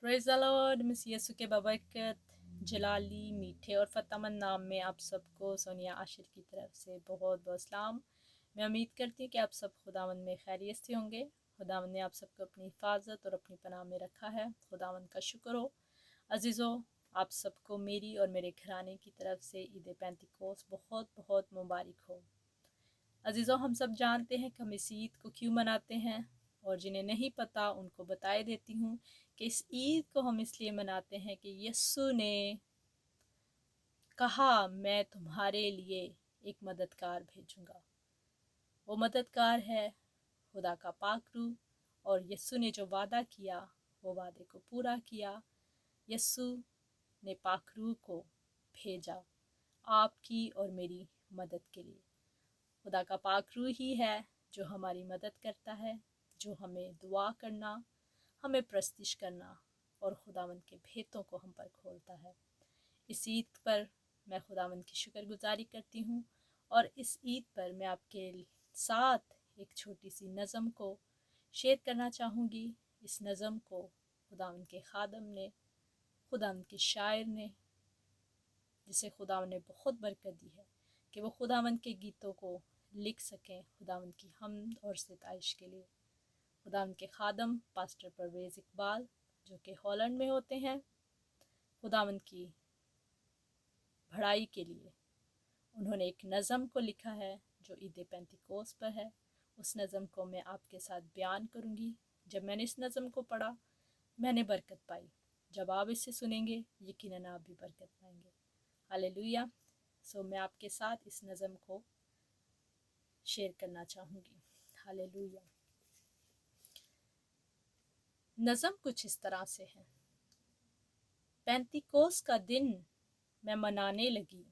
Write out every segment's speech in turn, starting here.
Praise the Lord. Miss यीशु के बबरकत जलाली मीठे और फ़तेहमंद नाम में आप सबको सोनिया आशिर की तरफ से बहुत बहुत सलाम। मैं उम्मीद करती हूँ कि आप सब खुदावंद में खैरियत से होंगे। खुदावंद ने आप सबको अपनी हिफाजत और अपनी पनाह में रखा है। खुदावंद का शुक्र हो। अजीज़ों, आप सबको मेरी और मेरे घराने की तरफ से ईद पेंतिकोस बहुत बहुत मुबारक हो। अजीज़ों, हम सब जानते हैं कि हम इस ईद को क्यों मनाते हैं, और जिन्हें नहीं पता उनको बताए देती हूँ कि इस ईद को हम इसलिए मनाते हैं कि यीशु ने कहा मैं तुम्हारे लिए एक मददगार भेजूंगा। वो मददगार है खुदा का पाक रूह, और यीशु ने जो वादा किया वो वादे को पूरा किया। यीशु ने पाक रूह को भेजा आपकी और मेरी मदद के लिए। खुदा का पाक रूह ही है जो हमारी मदद करता है, जो हमें दुआ करना, हमें प्रस्तिश करना और खुदावंद के भेतों को हम पर खोलता है। इस ईद पर मैं खुदावंद की शुक्रगुजारी करती हूँ, और इस ईद पर मैं आपके साथ एक छोटी सी नज़म को शेयर करना चाहूँगी। इस नज़म को खुदावंद के खादम ने, खुदावंद के शायर ने, जिसे खुदावंद ने बहुत बरकत दी है कि वो खुदावंद के गीतों को लिख सकें खुदावंद की हमद और सिताइश के लिए। खुदावंद के खादम पास्टर परवेज़ इकबाल, जो कि हॉलैंड में होते हैं, खुदावंद की भड़ाई के लिए उन्होंने एक नज़म को लिखा है जो ईद पेंतिकोस पर है। उस नज़म को मैं आपके साथ बयान करूँगी। जब मैंने इस नज़म को पढ़ा मैंने बरकत पाई। जब आप इसे सुनेंगे यकीनन आप भी बरकत पाएंगे। हालेलुया। सो मैं आपके साथ इस नज़म को शेयर करना चाहूँगी। हालेलुया। नज़म कुछ इस तरह से है। पेंतिकोस का दिन मैं मनाने लगी,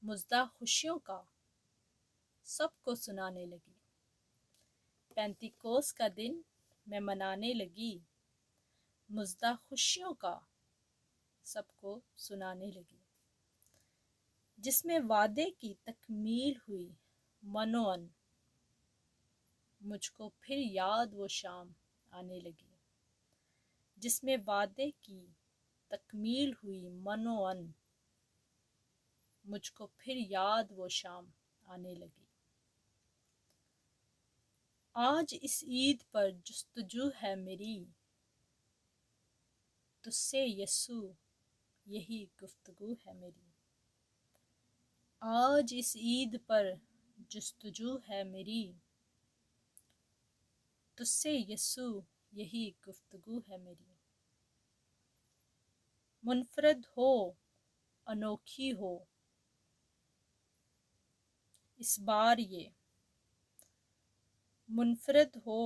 मुज़दा खुशियों का सबको सुनाने लगी। पेंतिकोस का दिन मैं मनाने लगी, मुज़दा खुशियों का सबको सुनाने लगी, जिसमें वादे की तकमील हुई मनोअन। मुझको फिर याद वो शाम आने लगी, जिसमें वादे की तकमील हुई मनोअन। मुझको फिर याद वो शाम आने लगी। आज इस ईद पर जुस्तजू है मेरी, तुझसे यस्सु यही गुफ्तगू है मेरी। आज इस ईद पर जुस्तजू है मेरी, तुझसे यस्सु यही गुफ्तगू है मेरी। मुनफरद हो, अनोखी हो इस बार ये, मुनफरद हो,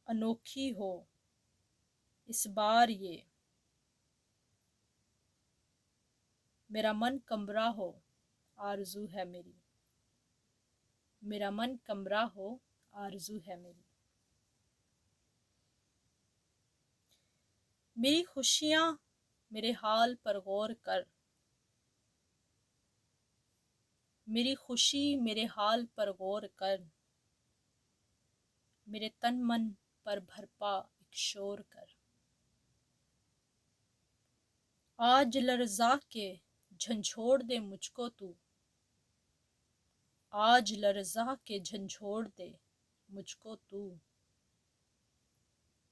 अनोखी हो इस बार ये। मेरा मन कमरा हो आरज़ू है मेरी, मेरा मन कमरा हो आरज़ू है मेरी। मेरी खुशियाँ मेरे हाल पर गौर कर, मेरी खुशी मेरे हाल पर गौर कर। मेरे तन मन पर भरपा एक शोर कर। आज लर्ज़ा के झंझोड़ दे मुझको तू, आज लर्ज़ा के झंझोड़ दे मुझको तू।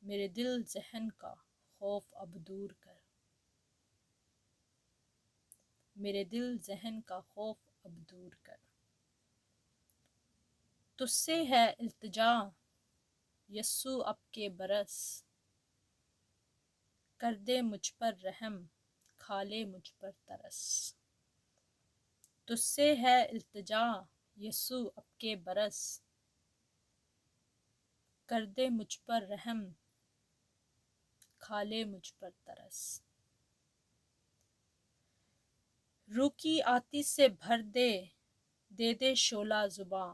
मेरे दिल ज़हन का खौफ अब दूर कर, मेरे दिल ज़हन का खौफ अब दूर कर। तुझसे है इल्तिजा यस्सु अब के बरस, कर दे मुझ पर रहम, खा ले मुझ पर तरस। तुझसे है इल्तिजा यस्सु अब के बरस, कर दे मुझ पर रहम, खा ले मुझ पर तरस। रूह की आतिश से भर दे, दे दे शोला जुबां।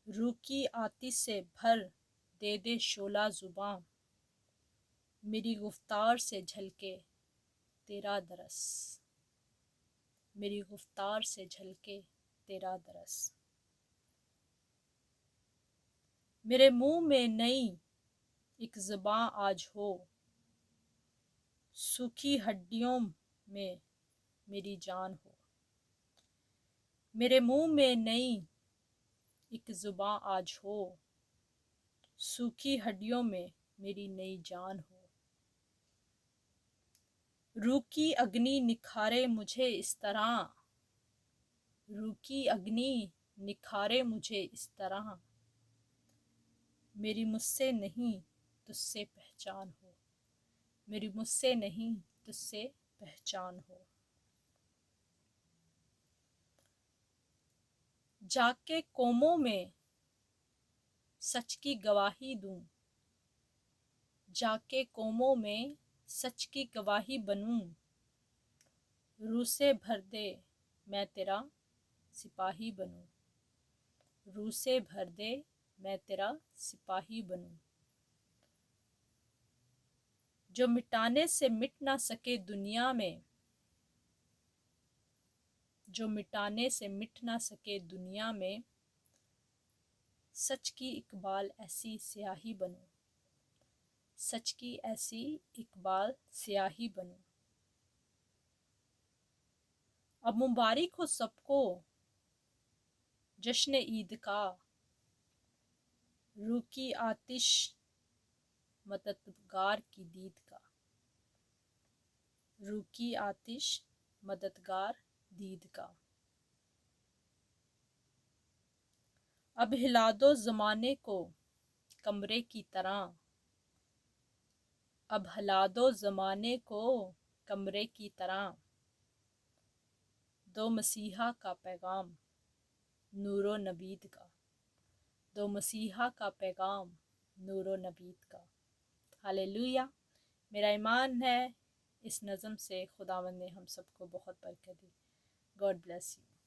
रूह की आतिश से भर, दे दे शोला जुबां। मेरी गुफ्तार से झलके तेरा दरस, मेरी गुफ्तार से झलके तेरा दरस। मेरे मुंह में नई एक ज़ुबां आज हो, सूखी हड्डियों में मेरी जान हो। मेरे मुंह में नई एक जुबां आज हो, सूखी हड्डियों में मेरी नई जान हो। रूह की अग्नि निखारे मुझे इस तरह, रूह की अग्नि निखारे मुझे इस तरह, मेरी मुझसे नहीं तुझसे पहचान हो, मेरी मुझसे नहीं तुझसे पहचान हो। जाके कौमों में सच की गवाही दूं, जाके कौमों में सच की गवाही बनूं, रूह से भर दे मैं तेरा सिपाही बनूं, रूह से भर दे मैं तेरा सिपाही बनूं। जो मिटाने से मिट ना सके दुनिया में, जो मिटाने से मिट ना सके दुनिया में, सच की इकबाल ऐसी स्याही बनूं, सच की ऐसी इकबाल स्याही बनूं। अब मुबारक हो सबको जश्न ईद का, रूह की आतिश मददगार की दीद का, रूह की आतिश मददगार दीद का। अब हिला दो ज़माने को कमरे की तरह, अब हिला दो ज़माने को कमरे की तरह, दो मसीहा का पैगाम नूरो नबीद का, दो मसीहा का पैगाम नूरो नबीद का। हालेलुया। मेरा ईमान है इस नज़म से खुदावंद ने हम सबको बहुत बरकत दी। God bless you.